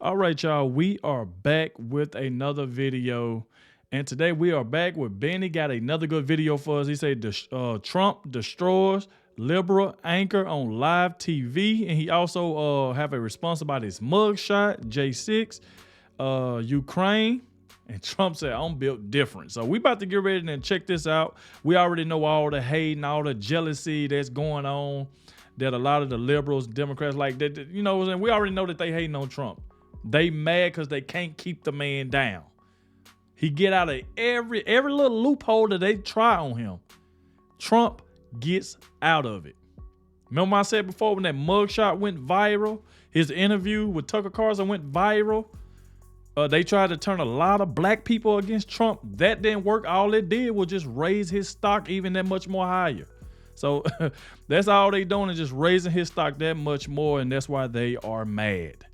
All right, y'all, we are back with another video. And today we are back with Benny. Got another good video for us. He said Trump destroys liberal anchor on live TV. And he also have a response about his mugshot, J6, Ukraine. And Trump said, I'm built different. So we about to get ready and check this out. We already know all the hate and all the jealousy that's going on, that a lot of the liberals, Democrats like that, you know, and we already know that they hating on Trump. They mad because they can't keep the man down. He get out of every little loophole that they try on him. Trump gets out of it. Remember I said before when that mugshot went viral, his interview with Tucker Carlson went viral. They tried to turn a lot of black people against Trump. That didn't work. All it did was just raise his stock even that much more higher. So that's all they doing is just raising his stock that much more, and that's why they are mad.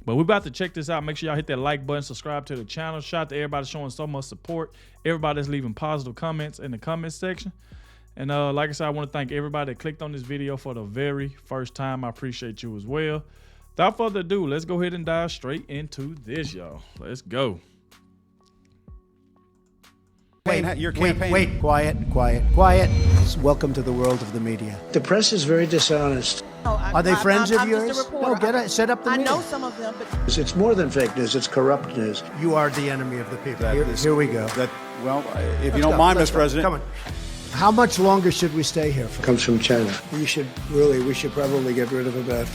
But we're about to check this out. Make sure y'all hit that like button, subscribe to the channel. Shout out to everybody showing so much support. Everybody that's leaving positive comments in the comment section. And like I said, I want to thank everybody that clicked on this video for the very first time. I appreciate you as well. Without further ado, let's go ahead and dive straight into this, y'all. Let's go. Wait, quiet. Welcome to the world of the media. The press is very dishonest. Are they friends of yours? No, set up the media. I know some of them, but It's more than fake news, it's corrupt news. You are the enemy of the people. Here we go. If you don't mind, Mr. President. Come on. How much longer should we stay here for? Comes from China. We should probably get rid of about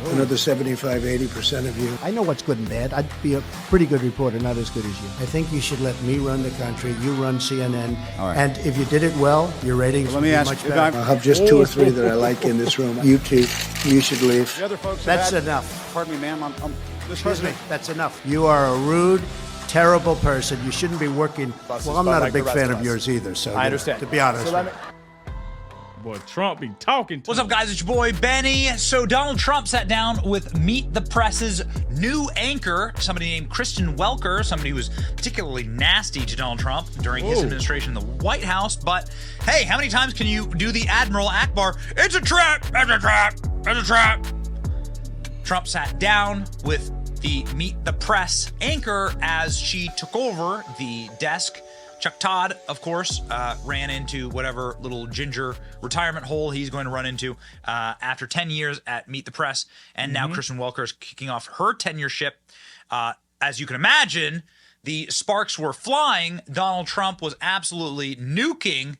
another 75-80% of you. I know what's good and bad. I'd be a pretty good reporter, not as good as you. I think you should let me run the country. You run CNN. All right. And if you did it well, your ratings would be much better. I'll have just 2 or 3 that I like in this room. You two, you should leave. The other folks That's have had- enough. Pardon me, ma'am. Excuse me. That's enough. You are a rude, terrible person. You shouldn't be working. Well, I'm not a big fan of yours either. So I understand. To be honest. Boy, Trump be talking to What's up, guys? It's your boy, Benny. So Donald Trump sat down with Meet the Press's new anchor, somebody named Kristen Welker, somebody who was particularly nasty to Donald Trump during his administration in the White House. But hey, how many times can you do the Admiral Akbar? It's a trap! It's a trap! It's a trap! Trump sat down with the Meet the Press anchor as she took over the desk. Chuck Todd, of course, ran into whatever little ginger retirement hole he's going to run into after 10 years at Meet the Press. And now Kristen Welker is kicking off her tenureship. As you can imagine, the sparks were flying. Donald Trump was absolutely nuking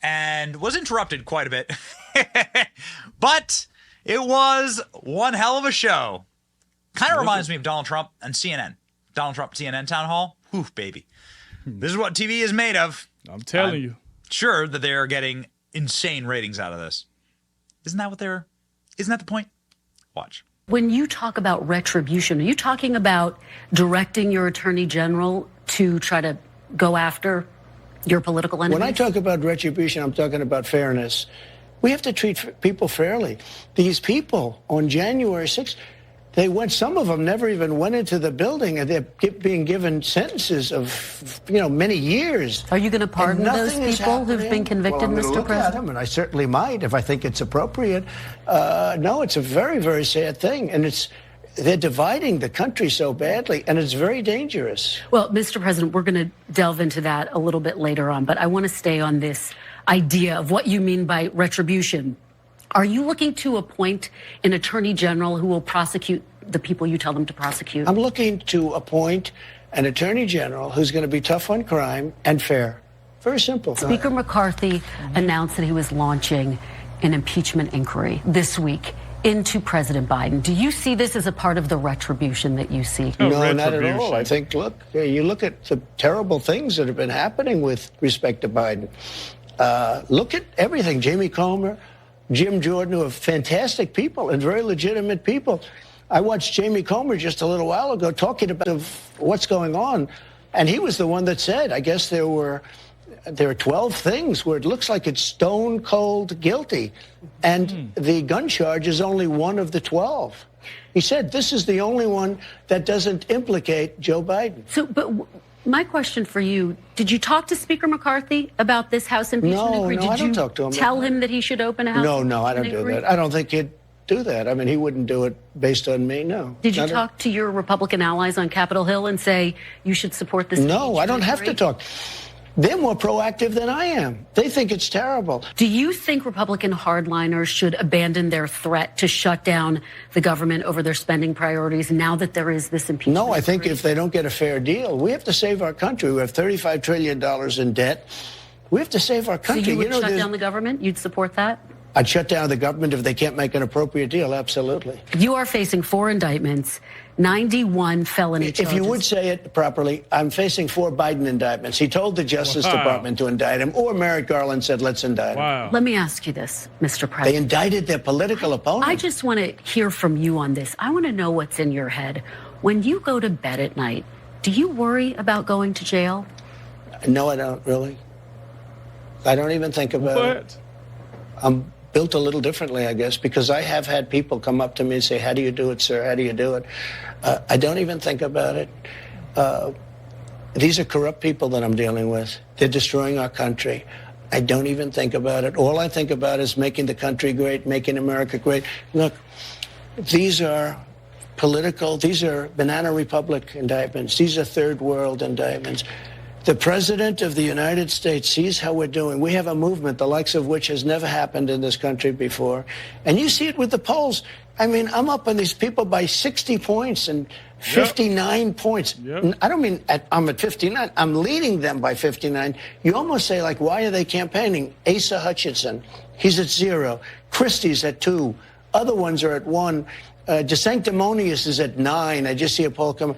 and was interrupted quite a bit. But it was one hell of a show. Kind of reminds me of Donald Trump and CNN. Donald Trump CNN town hall. Whew, baby. This is what TV is made of. I'm telling you. Sure that they're getting insane ratings out of this. Isn't that the point? Watch. When you talk about retribution, are you talking about directing your attorney general to try to go after your political enemies? When I talk about retribution, I'm talking about fairness. We have to treat people fairly. These people on January 6th, some of them never even went into the building, and they're being given sentences of, many years. Are you going to pardon those people who've been convicted, Mr. Mr. President? At them, and I certainly might if I think it's appropriate. No, it's a very, very sad thing, and they're dividing the country so badly, and it's very dangerous. Well, Mr. President, we're going to delve into that a little bit later on, but I want to stay on this idea of what you mean by retribution. Are you looking to appoint an attorney general who will prosecute the people you tell them to prosecute? I'm looking to appoint an attorney general who's going to be tough on crime and fair. Very simple. Speaker McCarthy announced that he was launching an impeachment inquiry this week into President Biden. Do you see this as a part of the retribution that you see? No, not at all. I think, you look at the terrible things that have been happening with respect to Biden. Look at everything. Jamie Comer, Jim Jordan, who are fantastic people and very legitimate people. I watched Jamie Comer just a little while ago talking about what's going on, and he was the one that said, I guess there are 12 things where it looks like it's stone cold guilty, and the gun charge is only one of the 12. He said this is the only one that doesn't implicate Joe Biden. But my question for you, did you talk to Speaker McCarthy about this House impeachment inquiry? No, I don't talk to him. Tell him that he should open a House No, I don't do that. I don't think do that. I mean, he wouldn't do it based on me, no. Did you talk to your Republican allies on Capitol Hill and say you should support this? No, I don't have to talk. They're more proactive than I am. They think it's terrible. Do you think Republican hardliners should abandon their threat to shut down the government over their spending priorities now that there is this impeachment? No, I think if they don't get a fair deal, we have to save our country. We have $35 trillion in debt. We have to save our country. So you would shut down the government? You'd support that? I'd shut down the government if they can't make an appropriate deal, absolutely. You are facing 4 indictments, 91 felony charges. If you would say it properly, I'm facing 4 Biden indictments. He told the Justice Department to indict him, or Merrick Garland said, let's indict him. Let me ask you this, Mr. President. They indicted their political opponent. I just want to hear from you on this. I want to know what's in your head. When you go to bed at night, do you worry about going to jail? No, I don't, really. I don't even think about it. I'm built a little differently, I guess, because I have had people come up to me and say, how do you do it, sir? How do you do it? I don't even think about it. These are corrupt people that I'm dealing with. They're destroying our country. I don't even think about it. All I think about is making the country great, making America great. Look, these are political, these are Banana Republic indictments. These are third world indictments. The President of the United States sees how we're doing. We have a movement, the likes of which has never happened in this country before. And you see it with the polls. I mean, I'm up on these people by 60 points and 59 points. I don't mean I'm at 59. I'm leading them by 59. You almost say, like, why are they campaigning? Asa Hutchinson, he's at 0. Christie's at 2. Other ones are at 1. DeSanctimonious is at 9. I just see a poll coming.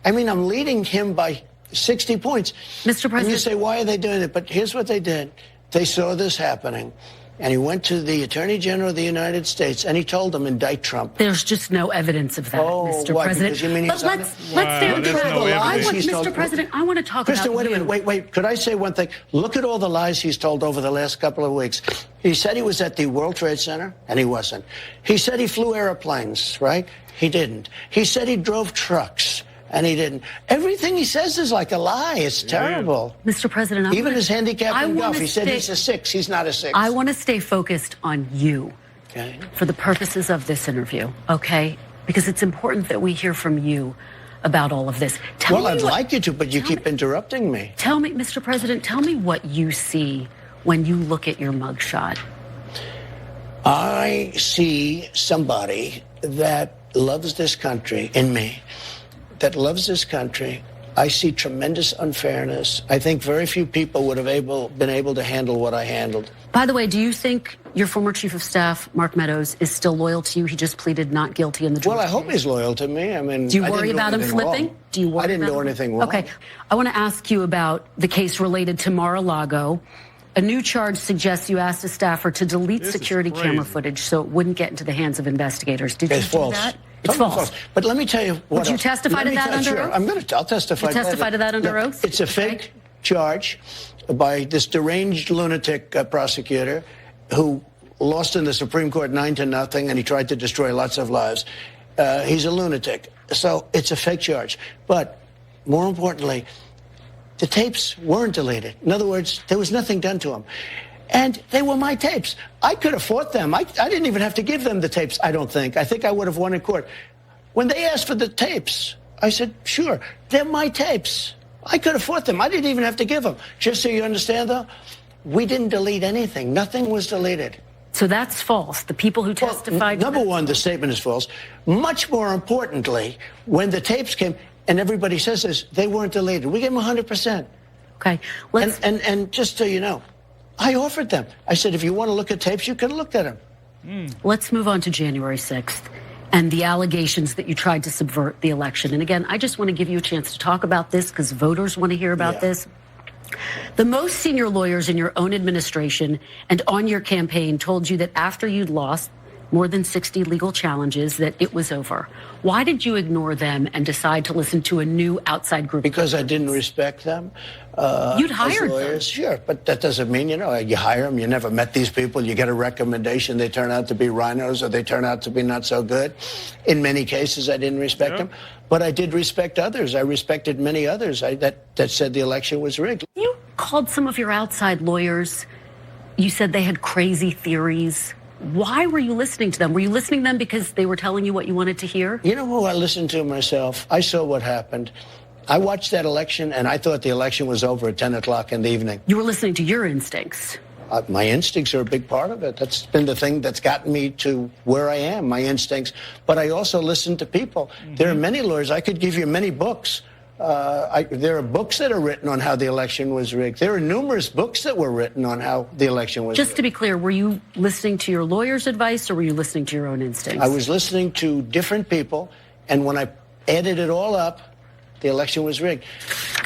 I mean, I'm leading him by 60 points. Mr. President. And you say, why are they doing it? But here's what they did. They saw this happening. And he went to the Attorney General of the United States and he told them, indict Trump. There's just no evidence of that, Mr. Why? President. Because you mean But let's stay on track. Mr. President, I want to talk Kristen, about wait a minute. Wait. Could I say one thing? Look at all the lies he's told over the last couple of weeks. He said he was at the World Trade Center, and he wasn't. He said he flew airplanes, right? He didn't. He said he drove trucks. And he didn't. Everything he says is like a lie. It's terrible. Mr. President, even his handicap in golf, he said he's a 6. He's not a 6. I want to stay focused on you for the purposes of this interview, okay? Because it's important that we hear from you about all of this. Well, I'd like you to, but you keep interrupting me. Tell me, Mr. President, tell me what you see when you look at your mugshot. I see somebody that loves this country in me. That loves this country. I see tremendous unfairness. I think very few people would have been able to handle what I handled. By the way, do you think your former chief of staff, Mark Meadows, is still loyal to you? He just pleaded not guilty in the Georgia Well, I hope he's loyal to me. I mean, do you worry about him flipping? Wrong. Do you worry I didn't about do anything wrong. Okay. I want to ask you about the case related to Mar-a-Lago. A new charge suggests you asked a staffer to delete security camera footage so it wouldn't get into the hands of investigators. Did you do that? It's false. But let me tell you what. Would you testify to that under oath? I'll testify. You testify to that under oath? It's a fake charge by this deranged lunatic prosecutor who lost in the Supreme Court 9-0, and he tried to destroy lots of lives. He's a lunatic. So it's a fake charge. But more importantly, the tapes weren't deleted. In other words, there was nothing done to them. And they were my tapes. I could have fought them. I didn't even have to give them the tapes, I don't think. I think I would have won in court. When they asked for the tapes, I said, sure, they're my tapes. I could have fought them. I didn't even have to give them. Just so you understand, though, we didn't delete anything. Nothing was deleted. So that's false. The people who testified... Well, number one, the statement is false. Much more importantly, when the tapes came, and everybody says this, they weren't deleted. We gave them 100%. Okay. And just so you know, I offered them. I said, if you want to look at tapes, you can look at them. Let's move on to January 6th and the allegations that you tried to subvert the election. And again, I just want to give you a chance to talk about this because voters want to hear about this. The most senior lawyers in your own administration and on your campaign told you that after you'd lost more than 60 legal challenges, that it was over. Why did you ignore them and decide to listen to a new outside group? Because I didn't respect them. You'd hired them. Sure, but that doesn't mean, you hire them. You never met these people. You get a recommendation. They turn out to be rhinos or they turn out to be not so good. In many cases, I didn't respect them. But I did respect others. I respected many others that said the election was rigged. You called some of your outside lawyers. You said they had crazy theories. Why were you listening to them? Were you listening to them because they were telling you what you wanted to hear? You know who I listened to myself? I saw what happened. I watched that election, and I thought the election was over at 10 o'clock in the evening. You were listening to your instincts. My instincts are a big part of it. That's been the thing that's gotten me to where I am, my instincts. But I also listen to people. There are many lawyers. I could give you many books. There are books that are written on how the election was rigged. There are numerous books that were written on how the election was rigged. Just to be clear, were you listening to your lawyer's advice or were you listening to your own instincts? I was listening to different people, and when I added it all up, the election was rigged.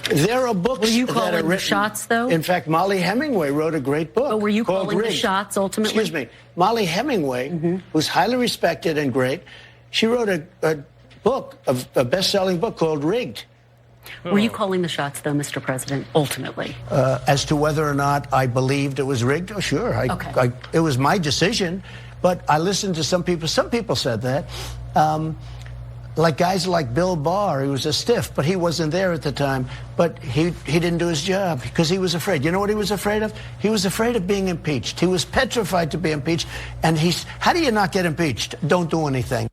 There are books were you that calling are the written. shots, though? In fact, Molly Hemingway wrote a great book. But were you called calling the Rigged. shots ultimately? Excuse me. Molly Hemingway, who's highly respected and great, she wrote a book, a best-selling book called Rigged. Were you calling the shots, though, Mr. President, ultimately? As to whether or not I believed it was rigged, oh, sure. It was my decision, but I listened to some people. Some people said that. Like guys like Bill Barr, he was a stiff, but he wasn't there at the time. But he didn't do his job because he was afraid. You know what he was afraid of? He was afraid of being impeached. He was petrified to be impeached. And how do you not get impeached? Don't do anything.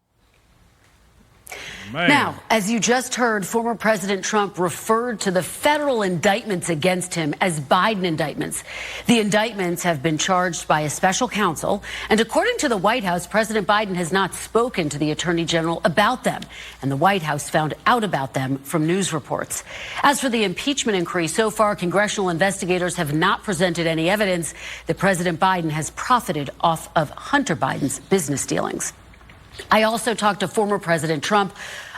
Man. Now, as you just heard, former President Trump referred to the federal indictments against him as Biden indictments. The indictments have been charged by a special counsel, and according to the White House, President Biden has not spoken to the Attorney General about them, and the White House found out about them from news reports. As for the impeachment inquiry, so far, congressional investigators have not presented any evidence that President Biden has profited off of Hunter Biden's business dealings. I also talked to former President Trump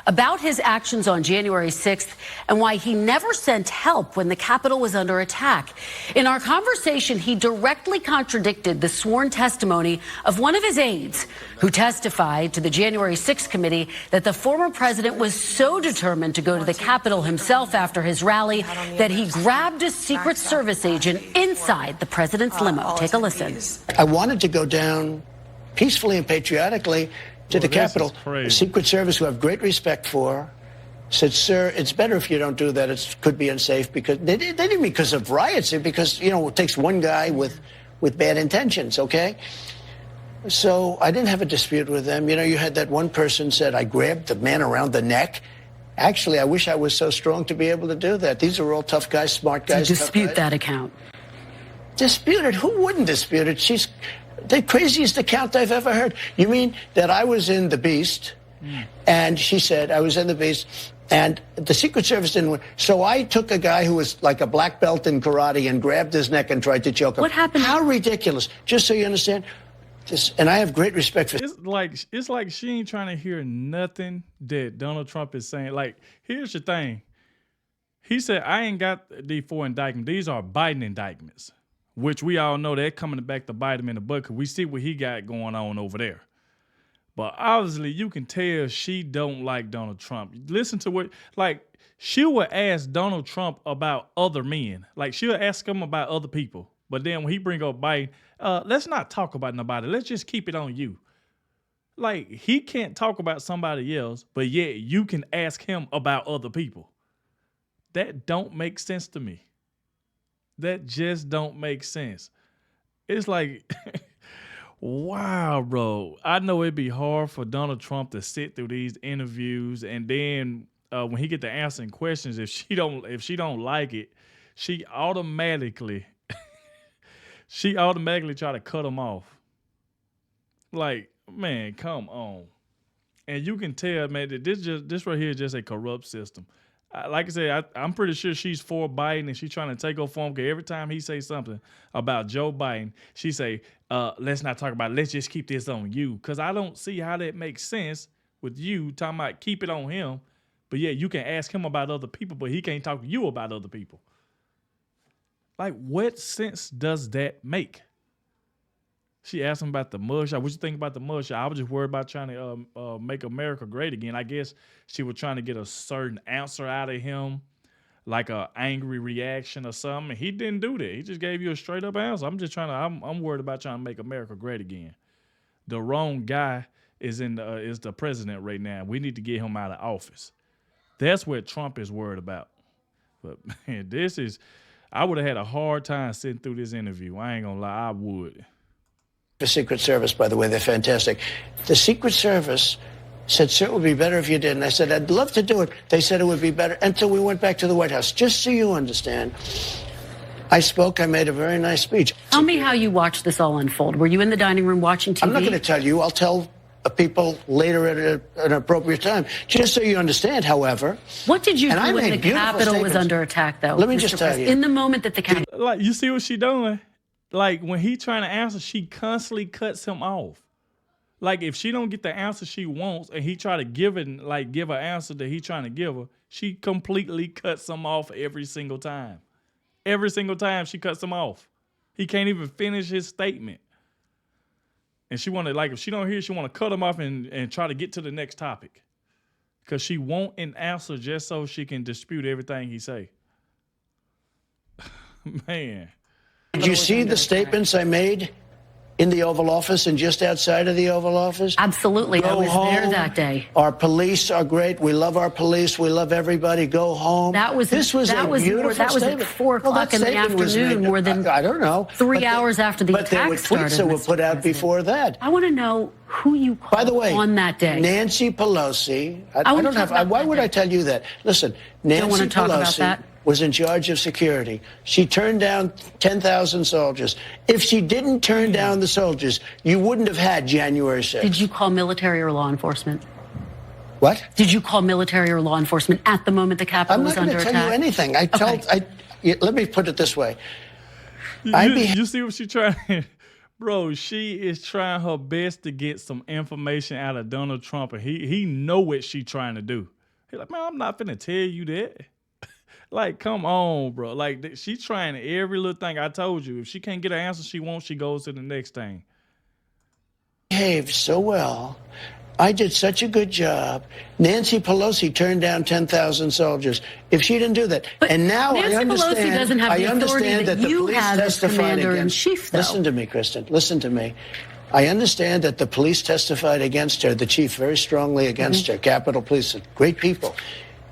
about his actions on January 6th and why he never sent help when the Capitol was under attack. In our conversation, he directly contradicted the sworn testimony of one of his aides who testified to the January 6th committee that the former president was so determined to go to the Capitol himself after his rally that he grabbed a Secret Service agent inside the president's limo. Take a listen. I wanted to go down peacefully and patriotically to the Capitol. The Secret Service, who I have great respect for, said, "Sir, it's better if you don't do that. It could be unsafe." Because they didn't because of riots, because it takes one guy with bad intentions. Okay, so I didn't have a dispute with them. You had that one person said I grabbed the man around the neck. Actually, I wish I was so strong to be able to do that. These are all tough guys, smart guys. To dispute that account. Dispute it? Who wouldn't dispute it? She's the craziest account I've ever heard. You mean that I was in the Beast, and she said I was in the Beast, and the Secret Service didn't win. So I took a guy who was like a black belt in karate and grabbed his neck and tried to choke him. What happened? How ridiculous. Just so you understand. And I have great respect for... It's like she ain't trying to hear nothing that Donald Trump is saying. Like, here's the thing. He said, I ain't got the 4 indictments. These are Biden indictments. Which we all know they're coming back to bite him in the butt because we see what he got going on over there. But obviously, you can tell she don't like Donald Trump. Listen to what, she would ask Donald Trump about other men. Like, she'll ask him about other people. But then when he bring up Biden, let's not talk about nobody. Let's just keep it on you. Like, he can't talk about somebody else, but yet you can ask him about other people. That don't make sense to me. That just don't make sense. It's like, wow, bro. I know it'd be hard for Donald Trump to sit through these interviews, and then when he get to answering questions, if she don't like it, she automatically try to cut him off. Like, man, come on. And you can tell, man, that this right here is just a corrupt system. Like I said, I'm pretty sure she's for Biden and she's trying to take over for him because every time he say something about Joe Biden, she say, let's not talk about it. Let's just keep this on you. Because I don't see how that makes sense with you talking about keep it on him. But yeah, you can ask him about other people, but he can't talk to you about other people. Like, what sense does that make? She asked him about the mugshot. What you think about the mugshot? I was just worried about trying to make America great again. I guess she was trying to get a certain answer out of him, like an angry reaction or something. And he didn't do that. He just gave you a straight up answer. I'm worried about trying to make America great again. The wrong guy is the president right now. We need to get him out of office. That's what Trump is worried about. But man, I would have had a hard time sitting through this interview. I ain't gonna lie, I would. The Secret Service, by the way, they're fantastic. The Secret Service said, sir, it would be better if you didn't. I said, I'd love to do it. They said it would be better until we went back to the White House. Just so you understand, I spoke, I made a very nice speech. Tell me how you watched this all unfold. Were you in the dining room watching TV? I'm not going to tell you. I'll tell people later at an appropriate time. Just so you understand, however. What did you do when the Capitol was under attack, though? Let me just tell you. In the moment that the Capitol... Like, you see what she doing? Like, when he trying to answer, she constantly cuts him off. Like, if she don't get the answer she wants and he try to give it, like, give her answer that he trying to give her, she completely cuts him off every single time. Every single time she cuts him off. He can't even finish his statement. And she want to, like, if she don't hear, she want to cut him off and try to get to the next topic. Because she want an answer just so she can dispute everything he say. Man. Did you see the statements I made in the Oval Office and just outside of the Oval Office? Absolutely. I was there that day. Our police are great. We love our police. We love everybody. Go home. That was at 4 o'clock in the afternoon, more than I don't know 3 hours after the attack started. But there were tweets that were put out before that. I want to know who you called By the way, on that day. Nancy Pelosi. I don't have. Why would I tell you that? Listen, Nancy Pelosi was in charge of security. She turned down 10,000 soldiers. If she didn't turn down the soldiers, you wouldn't have had January 6th. Did you call military or law enforcement? What? Did you call military or law enforcement at the moment the Capitol was under attack? I'm not going to tell you anything. Let me put it this way. You see what she trying? Bro, she is trying her best to get some information out of Donald Trump, and he know what she trying to do. He's like, man, I'm not finna tell you that. Like, come on, bro. Like, she's trying every little thing. I told you. If she can't get an answer she wants, she goes to the next thing. Behaved so well. I did such a good job. Nancy Pelosi turned down 10,000 soldiers. If she didn't do that. But and now Nancy I understand, Pelosi doesn't have the authority that the you police have as testified commander-in-chief, though. Listen to me, Kristen. Listen to me. I understand that the police testified against her, the chief very strongly against her, Capitol Police, great people.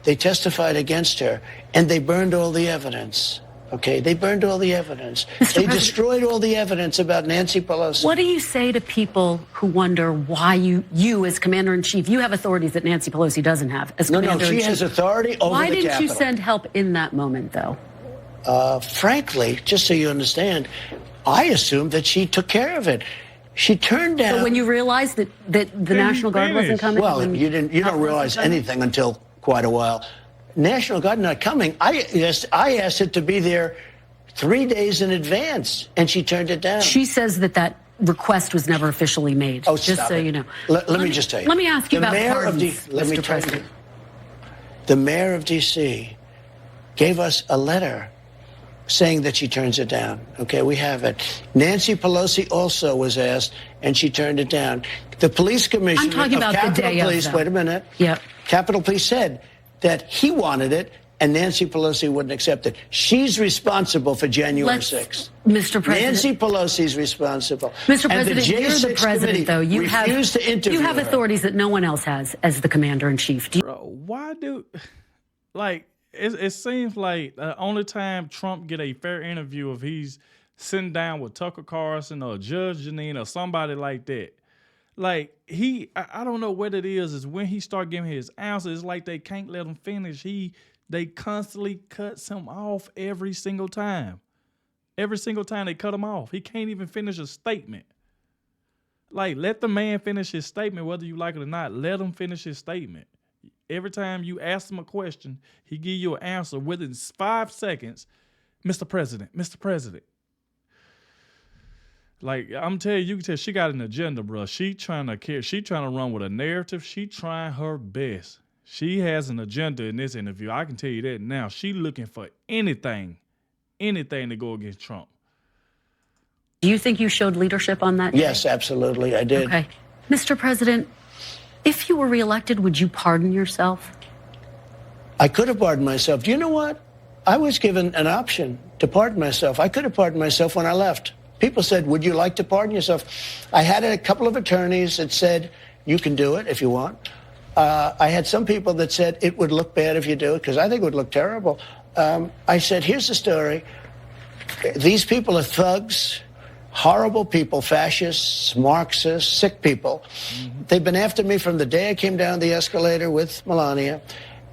They testified against her, and they burned all the evidence. Okay, they burned all the evidence. They destroyed all the evidence about Nancy Pelosi. What do you say to people who wonder why you as commander-in-chief, you have authorities that Nancy Pelosi doesn't have as commander-in-chief? No, she has authority over the Why didn't Capitol. you send help in that moment, though? Frankly, just so you understand, I assumed that she took care of it. She turned down. So when you realized that the National Guard wasn't coming? Well, you don't realize anything until quite a while. National Guard not coming. I asked it to be there 3 days in advance, and she turned it down. She says that request was never officially made. Oh, just so you know. Let me just tell you. Let me ask you about pardons, let me tell you. The mayor of D.C. gave us a letter saying that she turns it down. Okay, we have it. Nancy Pelosi also was asked, and she turned it down. The police commissioner I'm talking about Capitol the day Police, of, though. wait a minute. Yep. Capitol Police said that he wanted it, and Nancy Pelosi wouldn't accept it. She's responsible for January 6th. Mr. President. Nancy Pelosi's responsible. Mr. President, you're the president, though. You have her. authorities that no one else has as the commander-in-chief. Why do, like, it seems like the only time Trump get a fair interview if he's sitting down with Tucker Carlson or Judge Jeanine or somebody like that. Like, I don't know what it is when he start giving his answers, it's like they can't let him finish. They constantly cuts him off every single time. Every single time they cut him off. He can't even finish a statement. Like, let the man finish his statement, whether you like it or not. Let him finish his statement. Every time you ask him a question, he give you an answer within 5 seconds. Mr. President, Mr. President. Like, I'm telling you, you can tell she got an agenda, bro. She trying to run with a narrative. She trying her best. She has an agenda in this interview. I can tell you that now. She looking for anything to go against Trump. Do you think you showed leadership on that day? Yes, absolutely, I did. Okay. Mr. President, if you were reelected, would you pardon yourself? I could have pardoned myself. Do you know what? I was given an option to pardon myself. I could have pardoned myself when I left. People said, would you like to pardon yourself? I had a couple of attorneys that said, you can do it if you want. I had some people that said it would look bad if you do it, because I think it would look terrible. I said, here's the story. These people are thugs horrible people, fascists, Marxists, sick people. They've been after me from the day I came down the escalator with Melania,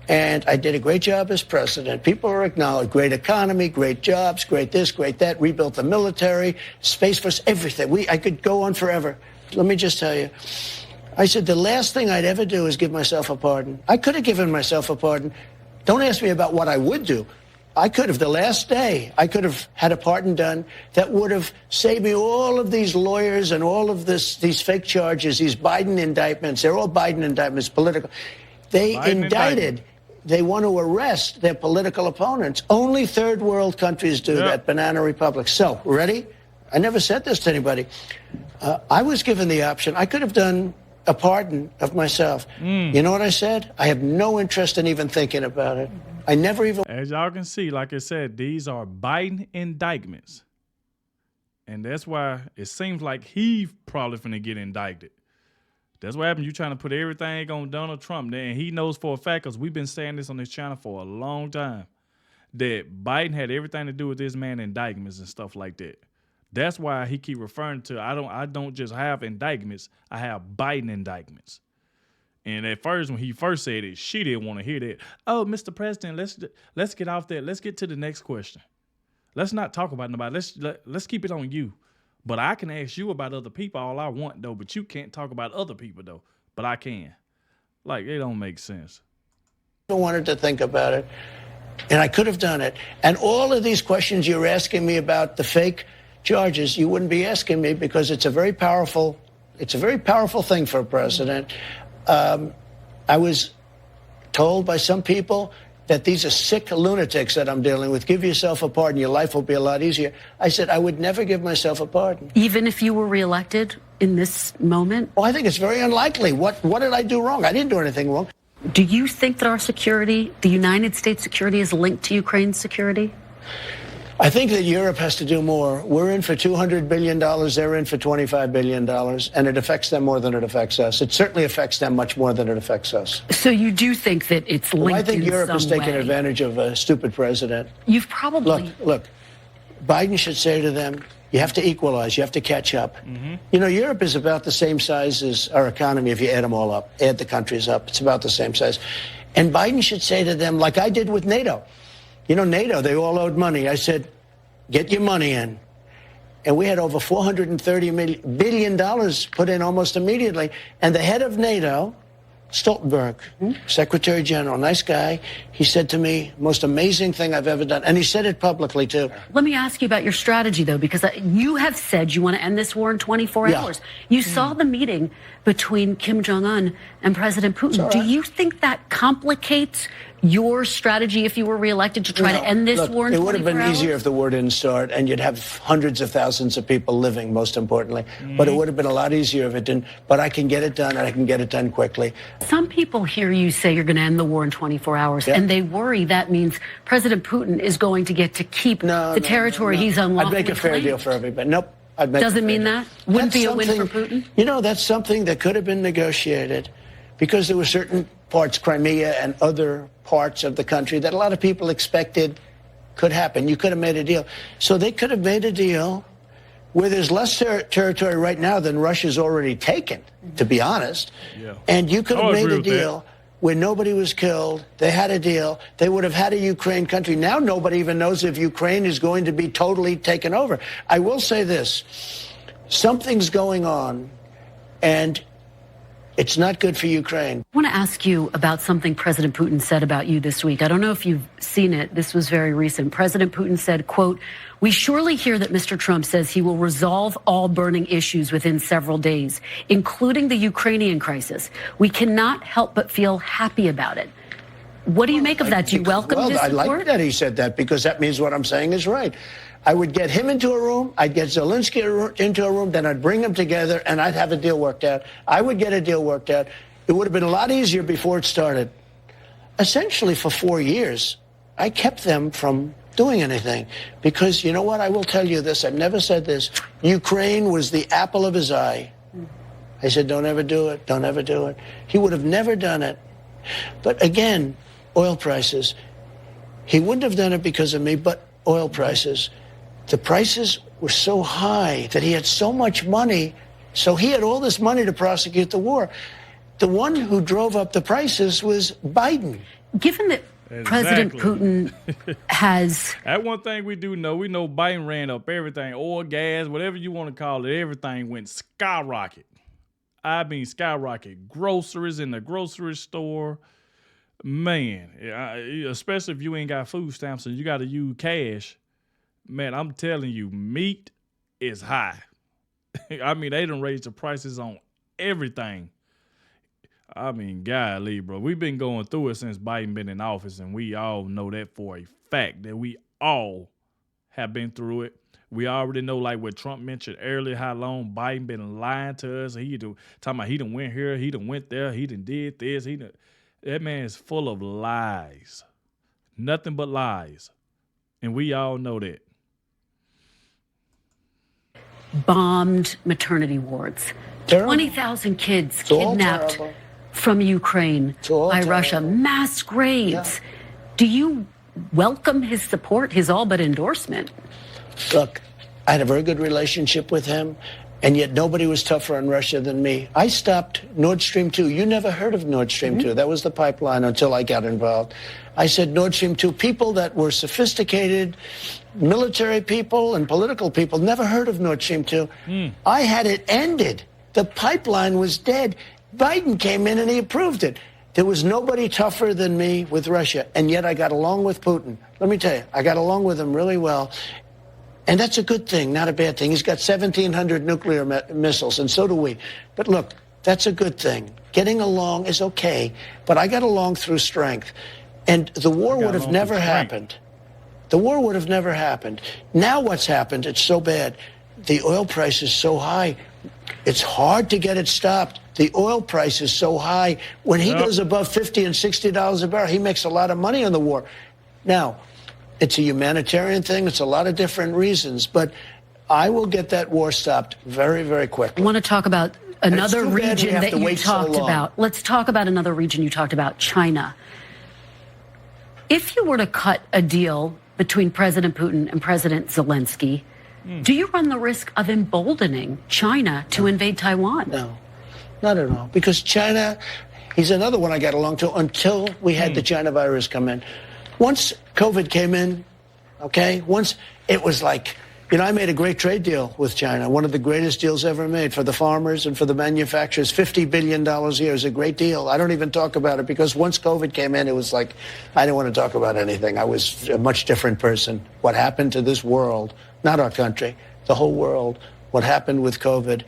and I did a great job as president. People are acknowledged. Great economy, great jobs, great this, great that, rebuilt the military, Space Force, everything. I could go on forever. Let me just tell you. I said the last thing I'd ever do is give myself a pardon. I could have given myself a pardon. Don't ask me about what I would do. I could have, the last day, I could have had a pardon done that would have saved me all of these lawyers and all of these fake charges, these Biden indictments. They're all Biden indictments, political. They indicted. They want to arrest their political opponents. Only third world countries do that, banana republics. So, ready? I never said this to anybody. I was given the option. I could have done a pardon of myself. You know what I said? I have no interest in even thinking about it. I never even... As y'all can see, like I said, these are Biden indictments. And that's why it seems like he probably finna get indicted. That's what happened. You trying to put everything on Donald Trump. And he knows for a fact, because we've been saying this on this channel for a long time, that Biden had everything to do with this man indictments and stuff like that. That's why he keep referring to, I don't just have indictments, I have Biden indictments. And at first, when he first said it, she didn't want to hear that. Oh, Mr. President, let's get off that. Let's get to the next question. Let's not talk about nobody. Let's keep it on you. But I can ask you about other people all I want, though. But you can't talk about other people, though. But I can. Like, it don't make sense. I wanted to think about it, and I could have done it. And all of these questions you're asking me about the fake charges, you wouldn't be asking me, because it's a very powerful thing for a president. I was told by some people that these are sick lunatics that I'm dealing with. Give yourself a pardon. Your life will be a lot easier. I said I would never give myself a pardon. Even if you were reelected in this moment? Well, I think it's very unlikely. What did I do wrong? I didn't do anything wrong. Do you think that our security, the United States security, is linked to Ukraine's security? I think that Europe has to do more. We're in for $200 billion. They're in for $25 billion. And it affects them more than it affects us. It certainly affects them much more than it affects us. So you do think that it's linked in some way? I think Europe is taking advantage of a stupid president. You've probably... Look, Biden should say to them, you have to equalize. You have to catch up. You know, Europe is about the same size as our economy if you add them all up, add the countries up. It's about the same size. And Biden should say to them, like I did with NATO. You know, NATO, they all owed money. I said, get your money in. And we had over $430 billion put in almost immediately. And the head of NATO, Stoltenberg, Secretary General, nice guy, he said to me, most amazing thing I've ever done. And he said it publicly, too. Let me ask you about your strategy, though, because you have said you want to end this war in 24 hours. You saw the meeting between Kim Jong-un and President Putin. Do you think that complicates your strategy if you were reelected to try to end this war in 24 hours? It would have been easier if the war didn't start, and you'd have hundreds of thousands of people living, most importantly. But it would have been a lot easier if it didn't. But I can get it done, and I can get it done quickly. Some people hear you say you're going to end the war in 24 hours, and they worry that means President Putin is going to get to keep the territory he's unlawfully I'd make a fair deal for everybody. Nope. Doesn't mean that? Wouldn't be a win for Putin? You know, that's something that could have been negotiated, because there were certain parts, Crimea and other parts of the country, that a lot of people expected could happen. You could have made a deal. So they could have made a deal where there's less territory right now than Russia's already taken, to be honest. And you could have made a deal where nobody was killed. They had a deal. They would have had a Ukraine country. Now nobody even knows if Ukraine is going to be totally taken over. I will say this. Something's going on, and it's not good for Ukraine. I want to ask you about something President Putin said about you this week. I don't know if you've seen it. This was very recent. President Putin said, quote, "We surely hear that Mr. Trump says he will resolve all burning issues within several days, including the Ukrainian crisis. We cannot help but feel happy about it." What do you make of that? Do you welcome his support? I like that he said that, because that means what I'm saying is right. I would get him into a room, I'd get Zelensky into a room, then I'd bring them together, and I'd have a deal worked out. I would get a deal worked out. It would have been a lot easier before it started. Essentially, for 4 years, I kept them from doing anything, because you know what? I will tell you this. I've never said this. Ukraine was the apple of his eye. I said, don't ever do it. Don't ever do it. He would have never done it. But again, oil prices. He wouldn't have done it because of me, but oil prices. the prices were so high that he had so much money. So he had all this money to prosecute the war. The one who drove up the prices was Biden. Given that President Putin has... That one thing we do know. We know Biden ran up everything. Oil, gas, whatever you want to call it. Everything went skyrocket. I mean skyrocket. Groceries in the grocery store. Man, especially if you ain't got food stamps and you got to use cash. Man, I'm telling you, meat is high. I mean, they done raised the prices on everything. I mean, golly, bro. We've been going through it since Biden been in office, and we all know that for a fact, that we all have been through it. We already know, like what Trump mentioned earlier, how long Biden been lying to us. Talking about he done went here, he done went there, he done did this. That man is full of lies. Nothing but lies. And we all know that. Bombed maternity wards. Terrible. 20,000 kids It's all kidnapped terrible. from Ukraine by terrible. Russia. Mass graves. Yeah. Do you welcome his support, his all but endorsement? Look, I had a very good relationship with him, and yet nobody was tougher on Russia than me. I stopped Nord Stream 2. You never heard of Nord Stream 2. That was the pipeline until I got involved. I said Nord Stream 2, people that were sophisticated, military people and political people, never heard of Nord Stream 2. I had it ended. The pipeline was dead. Biden came in and he approved it. There was nobody tougher than me with Russia, and yet I got along with Putin. Let me tell you, I got along with him really well. And that's a good thing, not a bad thing. He's got 1,700 nuclear missiles, and so do we. But look, that's a good thing. Getting along is okay, but I got along through strength. And the war would have never happened. The war would have never happened. Now what's happened, it's so bad. The oil price is so high. It's hard to get it stopped. The oil price is so high. When he goes above $50 and $60 a barrel, he makes a lot of money on the war. Now, it's a humanitarian thing. It's a lot of different reasons. But I will get that war stopped very, very quickly. I want to talk about another too bad we region have that to you wait so talked long. about. Let's talk about another region you talked about, China. If you were to cut a deal between President Putin and President Zelensky, do you run the risk of emboldening China to invade Taiwan? No, not at all. Because China, he's another one I got along to until we had the China virus come in. Once COVID came in, okay, once it was like, you know, I made a great trade deal with China, one of the greatest deals ever made for the farmers and for the manufacturers. $50 billion a year is a great deal. I don't even talk about it because once COVID came in, it was like, I didn't want to talk about anything. I was a much different person. What happened to this world, not our country, the whole world, what happened with COVID,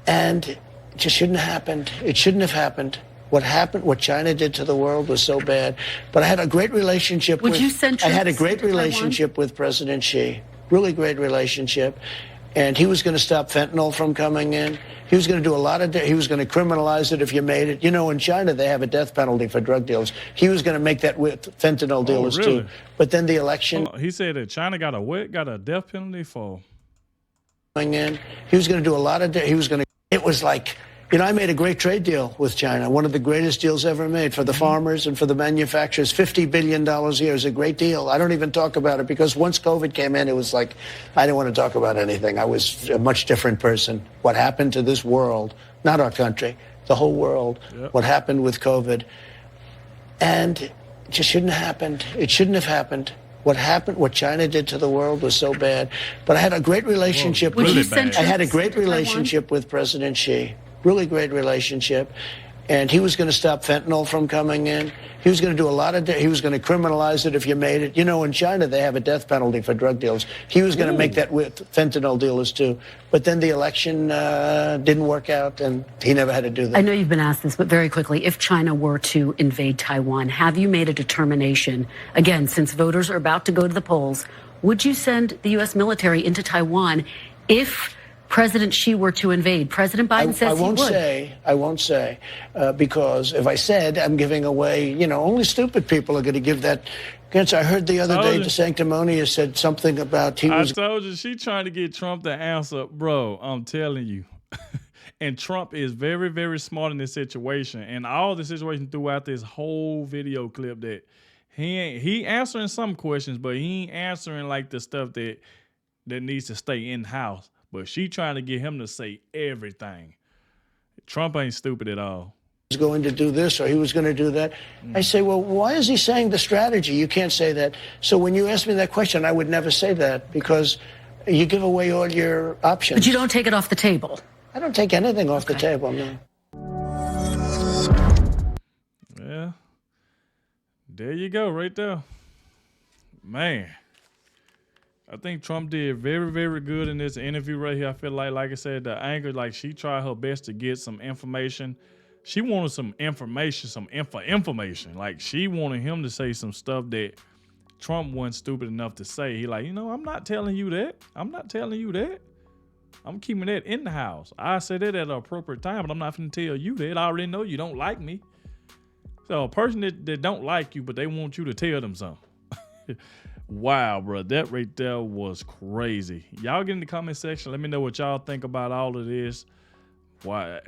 and it just shouldn't have happened. It shouldn't have happened. What happened, what China did to the world was so bad. But I had a great relationship Would you send I had a troops great to Taiwan? relationship with President Xi. Really great relationship. And he was going to stop fentanyl from coming in. He was going to do a lot of, he was going to criminalize it if you made it. You know, in China, they have a death penalty for drug deals. He was going to make that with fentanyl dealers really? too. But then the election. He said that China got a death penalty for Coming in. He was going to do a lot of, he was going to, it was like, you know, I made a great trade deal with China, one of the greatest deals ever made for the farmers and for the manufacturers. $50 billion a year is a great deal. I don't even talk about it because once COVID came in, it was like, I didn't want to talk about anything. I was a much different person. What happened to this world, not our country, the whole world, what happened with COVID, and it just shouldn't have happened. It shouldn't have happened. What happened, what China did to the world was so bad. But I had a great relationship. Would you really send bad. I had a troops great to Taiwan? relationship with President Xi. Really great relationship. And he was going to stop fentanyl from coming in. He was going to do a lot of, he was going to criminalize it if you made it. You know, in China, they have a death penalty for drug deals. He was going to make that with fentanyl dealers too. But then the election didn't work out, and he never had to do that. I know you've been asked this, but very quickly, if China were to invade Taiwan, have you made a determination, again, since voters are about to go to the polls, would you send the U.S. military into Taiwan if President Xi were to invade? President Biden says he would. I won't say, because if I said, I'm giving away, you know, only stupid people are going to give that answer. I heard the other day, the Sanctimonious said something about I told you, she trying to get Trump to answer. Bro, I'm telling you. And Trump is very, very smart in this situation. And all the situation throughout this whole video clip that he answering some questions, but he ain't answering like the stuff that needs to stay in house. But she trying to get him to say everything. Trump ain't stupid at all. He was going to do this or he was going to do that. I say, well, why is he saying the strategy? You can't say that. So when you ask me that question, I would never say that because you give away all your options. But you don't take it off the table. I don't take anything off the table, no. Yeah. There you go, right there. Man. I think Trump did very, very good in this interview right here. I feel like I said, the anchor, like she tried her best to get some information. She wanted some information, some information. Like she wanted him to say some stuff that Trump wasn't stupid enough to say. He like, I'm not telling you that. I'm not telling you that. I'm keeping that in the house. I said that at an appropriate time, but I'm not going to tell you that. I already know you don't like me. So a person that don't like you, but they want you to tell them something. Wow, bro, that right there was crazy. Y'all get in the comment section. Let me know what y'all think about all of this. Why?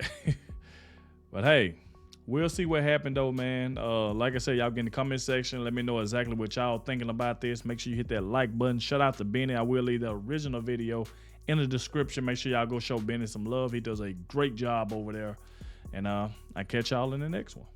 But hey, we'll see what happened though, man. Like I said, y'all get in the comment section. Let me know exactly what y'all thinking about this. Make sure you hit that like button. Shout out to Benny. I will leave the original video in the description. Make sure y'all go show Benny some love. He does a great job over there. And I catch y'all in the next one.